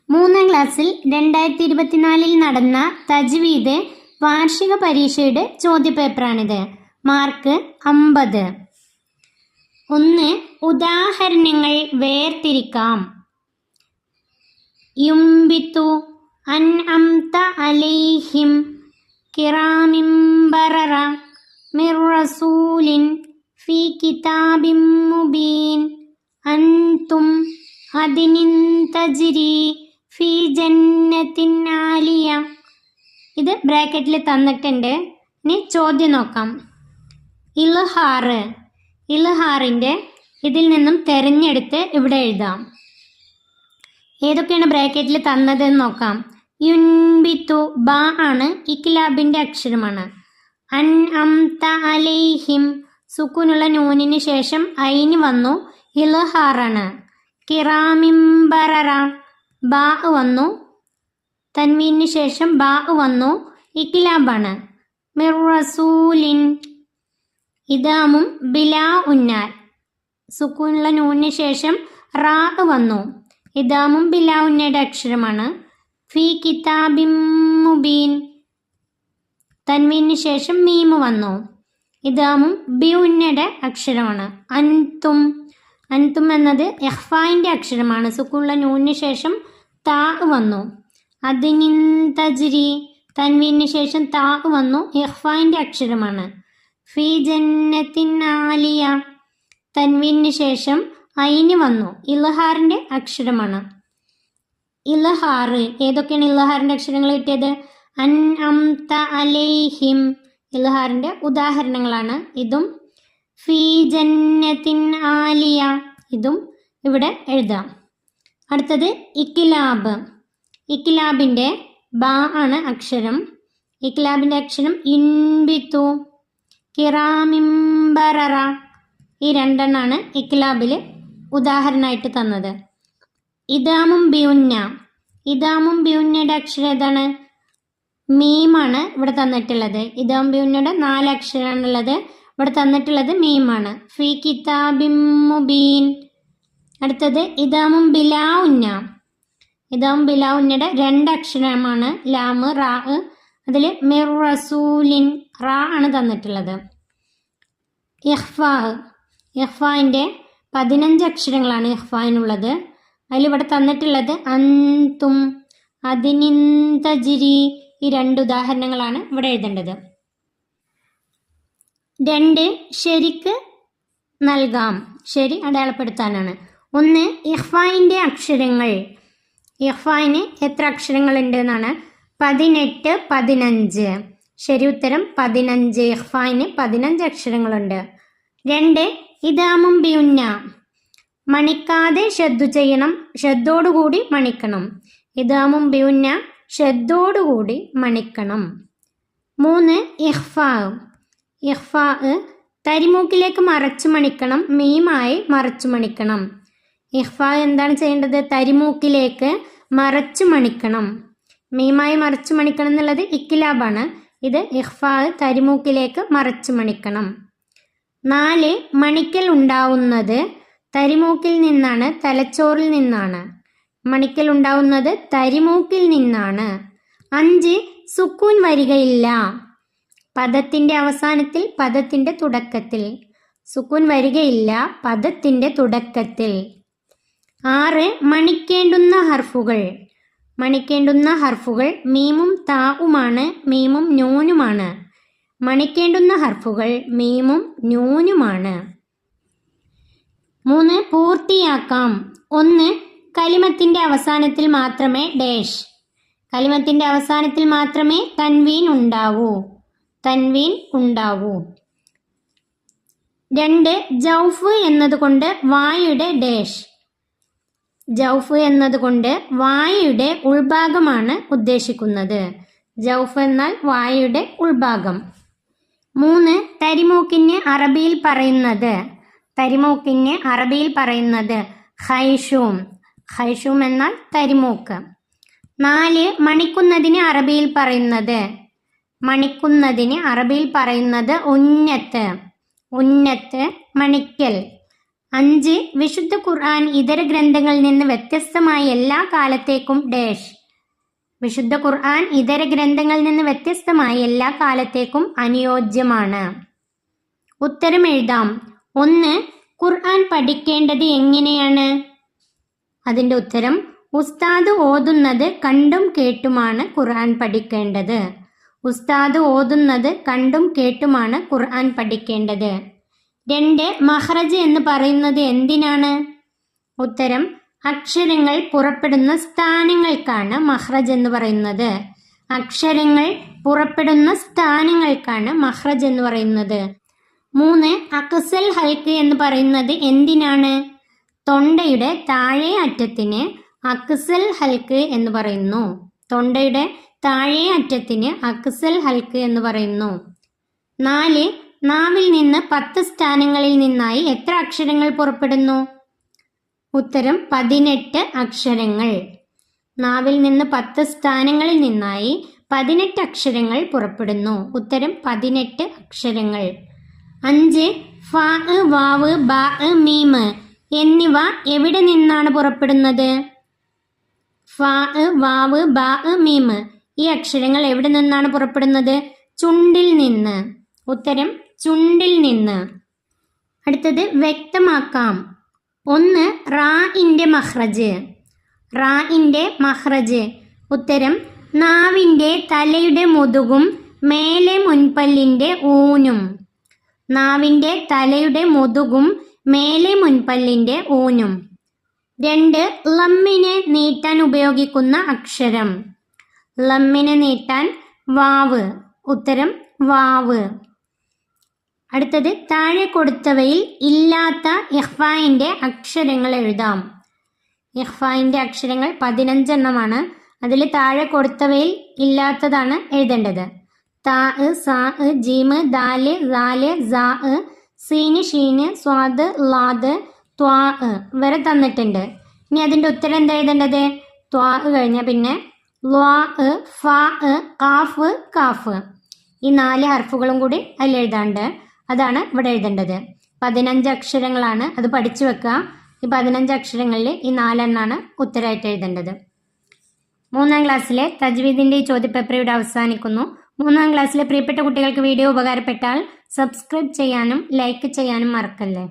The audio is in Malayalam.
മൂന്നാം ക്ലാസ്സിൽ 2024 നടന്ന തജ്വീദ് വാർഷിക പരീക്ഷയുടെ ചോദ്യപേപ്പറാണിത്. മാർക്ക് 50. 1. ഉദാഹരണങ്ങൾ വേർതിരിക്കാം. യുംബിത്തു അൻഅംത അലൈഹിം കിറാമിൻ ബററ മിർ റസൂലിൻ ഫീ കിതാബിൻ മുബീൻ അൻതും അദ്നിൻ തജ്രി ഫീ ജന്നത്തിൻ ആലിയ. ഇത് ബ്രാക്കറ്റിൽ തന്നിട്ടുണ്ട്. ഇനി ചോദ്യം നോക്കാം. ഇൽഹാറിൻ്റെ ഇതിൽ നിന്നും തിരഞ്ഞെടുത്ത് ഇവിടെ എഴുതാം. ഏതൊക്കെയാണ് ബ്രാക്കറ്റിൽ തന്നതെന്ന് നോക്കാം. യുൻബിത്തു ബ ആണ്, ഇക്ലാബിൻ്റെ അക്ഷരമാണ്. അൻ അംത അലൈഹിം സുക്കൂനുള്ള നൂനിന് ശേഷം ഐന് വന്നു, ഇൽഹാറാണ്. കിറാമിൻ ബററ ബാ വന്നു, തൻവീന് ശേഷം ബാ വന്നു, ഇക്ലാബാണ്. മിർ റസൂലിൻ ഇദാമും ബിലാ ഉന്നാൽ സുക്കൂനുള്ള നൂനിന് ശേഷം റാ വന്നു, ഇദാമും ബിലാ ഉന്നയുടെ അക്ഷരമാണ്. ഫീ കിതാബിൻ മുബീൻ തൻവീന് ശേഷം മീമ് വന്നു, ഇദാമും ബി ഉന്നയുടെ അക്ഷരമാണ്. അൻതും എന്നത് ഇഖ്ഫായിൻ്റെ അക്ഷരമാണ്. സുക്കൂനുള്ള നൂനിന് ശേഷം താ വന്നു. അദ്നിൻ തജ്രി തൻവീന് ശേഷം താ വന്നു, ഇഖ്ഫായിൻ്റെ അക്ഷരമാണ്. ഫീ ജന്നത്തിൻ ആലിയ തൻവീന് ശേഷം ഐന് വന്നു, ഇൽഹാറിൻ്റെ അക്ഷരമാണ്. ഇൽഹാർ ഏതൊക്കെയാണ് ഇൽഹാറിൻ്റെ അക്ഷരങ്ങൾ കിട്ടിയത്? അൻ അംത അലൈഹിം ഇൽഹാറിൻ്റെ ഉദാഹരണങ്ങളാണ് ഇതും. ഫീ ജന്നത്തിൻ ആലിയ ഇതും ഇവിടെ എഴുതാം. അടുത്തത് ഇക്ലാബിൻ്റെ ബാ ആണ് അക്ഷരം. ഇക്ലാബിൻ്റെ അക്ഷരം ഇൻബിത്തു, കിറാമിൻ ബററ ഈ രണ്ടെണ്ണാണ് ഇക്ലാബിൽ ഉദാഹരണമായിട്ട് തന്നത്. ഇദാമും ബിയുന്നയുടെ അക്ഷരം ഏതാണ്? മീമാണ് ഇവിടെ തന്നിട്ടുള്ളത്. ഇദാമും ബിയുന്നയുടെ 4 അക്ഷരമാണുള്ളത്. ഇവിടെ തന്നിട്ടുള്ളത് മീമാണ്. ഫീ കിതാബിൻ മുബീൻ. അടുത്തത് ഇദാമും ബിലാ ഉന്നയുടെ 2 അക്ഷരമാണ്, ലാമ് റാ. അതിൽ മിർ റസൂലിൻ റാ ആണ് തന്നിട്ടുള്ളത്. ഇഖ്ഫായിൻ്റെ 15 അക്ഷരങ്ങളാണ് ഇഖ്ഫായിനുള്ളത്. അതിലിവിടെ തന്നിട്ടുള്ളത് അൻതും അദ്നിൻ തജ്രി ഈ 2 ഉദാഹരണങ്ങളാണ് ഇവിടെ എഴുതേണ്ടത്. 2 ശരിക്ക് നൽകാം, ശരി അടയാളപ്പെടുത്താനാണ്. 1 ഇഖ്ഫായിൻ്റെ അക്ഷരങ്ങൾ. ഇഖ്ഫായിന് എത്ര അക്ഷരങ്ങളുണ്ട് എന്നാണ്? 18, 15. ശരി ഉത്തരം 15. ഇഖ്ഫായിന് 15 അക്ഷരങ്ങളുണ്ട്. 2 ഇദാമും ബിയുന്ന മണിക്കാതെ ഷദ്ദു ചെയ്യണം, ഷദ്ദോടുകൂടി മണിക്കണം. ഇദാമും ബിയുന്ന ഷദ്ദോടുകൂടി മണിക്കണം. 3 ഇഖ്ഫാ തരിമൂക്കിലേക്ക് മറച്ചു മണിക്കണം, മീമായി മറച്ചു മണിക്കണം. ഇഖ്ഫാ എന്താണ് ചെയ്യേണ്ടത്? തരിമൂക്കിലേക്ക് മറച്ചു മണിക്കണം, മീമായി മറച്ചു മണിക്കണം എന്നുള്ളത് ഇക്ലാബാണ്. ഇത് ഇഖ്ഫാ തരിമൂക്കിലേക്ക് മറച്ചു മണിക്കണം. 4 മണിക്കൽ ഉണ്ടാവുന്നത് തരിമൂക്കിൽ നിന്നാണ്, തലച്ചോറിൽ നിന്നാണ്. മണിക്കൽ ഉണ്ടാവുന്നത് തരിമൂക്കിൽ നിന്നാണ്. 5 സുക്കൂൻ വരികയില്ല, പദത്തിൻ്റെ അവസാനത്തിൽ, പദത്തിൻ്റെ തുടക്കത്തിൽ. സുക്കൂൻ വരികയില്ല പദത്തിൻ്റെ തുടക്കത്തിൽ. 6 മണിക്കേണ്ടുന്ന ഹർഫുകൾ മീമും താവുമാണ്, മീമും നൂനുമാണ്. മണിക്കേണ്ടുന്ന ഹർഫുകൾ മീമും നൂനുമാണ്. 3 പൂർത്തിയാക്കാം. 1 കലിമത്തിൻ്റെ അവസാനത്തിൽ മാത്രമേ ഡാഷ്, കലിമത്തിൻ്റെ അവസാനത്തിൽ മാത്രമേ തൻവീൻ ഉണ്ടാവൂ. 2 ജൗഫ് എന്നതുകൊണ്ട് വായുടെ ഡാഷ്, ജൗഫ് എന്നതുകൊണ്ട് വായയുടെ ഉൾഭാഗമാണ് ഉദ്ദേശിക്കുന്നത്. ജൗഫ് എന്നാൽ വായയുടെ ഉൾഭാഗം. 3 തരിമൂക്കിന് അറബിയിൽ പറയുന്നത് ഖൈഷൂം എന്നാൽ തരിമൂക്ക്. 4 മണിക്കുന്നതിന് അറബിയിൽ പറയുന്നത് ഉന്നത്ത്, മണിക്കൽ. 5. വിശുദ്ധ ഖുർആൻ ഇതര ഗ്രന്ഥങ്ങളിൽ നിന്ന് വ്യത്യസ്തമായി എല്ലാ കാലത്തേക്കും ഡാഷ്. വിശുദ്ധ ഖുർആൻ ഇതര ഗ്രന്ഥങ്ങളിൽ നിന്ന് വ്യത്യസ്തമായി എല്ലാ കാലത്തേക്കും അനുയോജ്യമാണ്. ഉത്തരം എഴുതാം. 1. ഖുർആൻ പഠിക്കേണ്ടത് എങ്ങനെയാണ്? അതിൻ്റെ ഉത്തരം ഉസ്താദ് ഓതുന്നത് കണ്ടും കേട്ടുമാണ് ഖുർആൻ പഠിക്കേണ്ടത്. ഉസ്താദ് ഓതുന്നത് കണ്ടും കേട്ടുമാണ് ഖുർആൻ പഠിക്കേണ്ടത്. 2. മഖ്റജ് എന്ന് പറയുന്നത് എന്തിനാണ്? ഉത്തരം അക്ഷരങ്ങൾ പുറപ്പെടുന്ന സ്ഥാനങ്ങൾക്കാണ് മഖ്റജ് എന്ന് പറയുന്നത്. അക്ഷരങ്ങൾ പുറപ്പെടുന്ന സ്ഥാനങ്ങൾക്കാണ് മഖ്റജ് എന്ന് പറയുന്നത്. 3. അക്സൽ ഹൽക്ക് എന്ന് പറയുന്നത് എന്തിനാണ്? തൊണ്ടയുടെ താഴെ അറ്റത്തിന് അക്സൽ ഹൽക്ക് എന്ന് പറയുന്നു. തൊണ്ടയുടെ താഴെ അറ്റത്തിന് അക്സൽ ഹൽക്ക് എന്ന് പറയുന്നു. 4. നാവിൽ നിന്ന് 10 സ്ഥാനങ്ങളിൽ നിന്നായി എത്ര അക്ഷരങ്ങൾ പുറപ്പെടുന്നു? ഉത്തരം 18 അക്ഷരങ്ങൾ. നാവിൽ നിന്ന് 10 സ്ഥാനങ്ങളിൽ നിന്നായി 18 അക്ഷരങ്ങൾ പുറപ്പെടുന്നു. ഉത്തരം 18 അക്ഷരങ്ങൾ. 5. ഫ, വാവ്, ബ, മീം എന്നിവ എവിടെ നിന്നാണ് പുറപ്പെടുന്നത്? ഫ, വാവ്, ബ, മീം ഈ അക്ഷരങ്ങൾ എവിടെ നിന്നാണ് പുറപ്പെടുന്നത്? ചുണ്ടിൽ നിന്ന്. ഉത്തരം ചുണ്ടിൽ നിന്ന്. അടുത്തത് വ്യക്തമാക്കാം. 1. റാഇന്റെ മഖ്റജ്. റാഇന്റെ മഖ്റജ്. ഉത്തരം നാവിൻ്റെ തലയുടെ മുതുകും മേലെ മുൻപല്ലിൻ്റെ ഊനും. നാവിൻ്റെ തലയുടെ മുതുകും മേലെ മുൻപല്ലിൻ്റെ ഊനും. 2. ലമ്മിനെ നീട്ടാൻ ഉപയോഗിക്കുന്ന അക്ഷരം. ലമ്മിനെ നീട്ടാൻ വാവ്. ഉത്തരം വാവ്. അടുത്തത് താഴെ കൊടുത്തവയിൽ ഇല്ലാത്ത ഇഖ്ഫായിൻ്റെ അക്ഷരങ്ങൾ എഴുതാം. ഇഖ്ഫായിൻ്റെ അക്ഷരങ്ങൾ 15 എണ്ണമാണ്. അതിൽ താഴെ കൊടുത്തവയിൽ ഇല്ലാത്തതാണ് എഴുതേണ്ടത്. താ, സാ, ജീം, ദാല്, ദാല്, സാ, സീന്, ഷീന്, സ്വാദ്, ലാദ്, ത്വാ വരെ തന്നിട്ടുണ്ട്. ഇനി അതിൻ്റെ ഉത്തരം എന്താ എഴുതേണ്ടത്? ത്വാ കഴിഞ്ഞാൽ പിന്നെ ല്വാ, ഫ, കാഫ്, കാഫ് ഈ 4 ഹർഫുകളും കൂടി അതിൽ എഴുതാണ്ട് അതാണ് ഇവിടെ എഴുതേണ്ടത്. 15 അക്ഷരങ്ങളാണ്. അത് പഠിച്ചു വെക്കുക. ഈ 15 അക്ഷരങ്ങളിൽ ഈ 4 എണ്ണമാണ് ഉത്തരമായിട്ട് എഴുതേണ്ടത്. 3ാം ക്ലാസ്സിലെ തജ്വീദിൻ്റെ ഈ ചോദ്യപേപ്പർ ഇവിടെ അവസാനിക്കുന്നു. 3ാം ക്ലാസ്സിലെ പ്രിയപ്പെട്ട കുട്ടികൾക്ക് വീഡിയോ ഉപകാരപ്പെട്ടാൽ സബ്സ്ക്രൈബ് ചെയ്യാനും ലൈക്ക് ചെയ്യാനും മറക്കല്ലേ.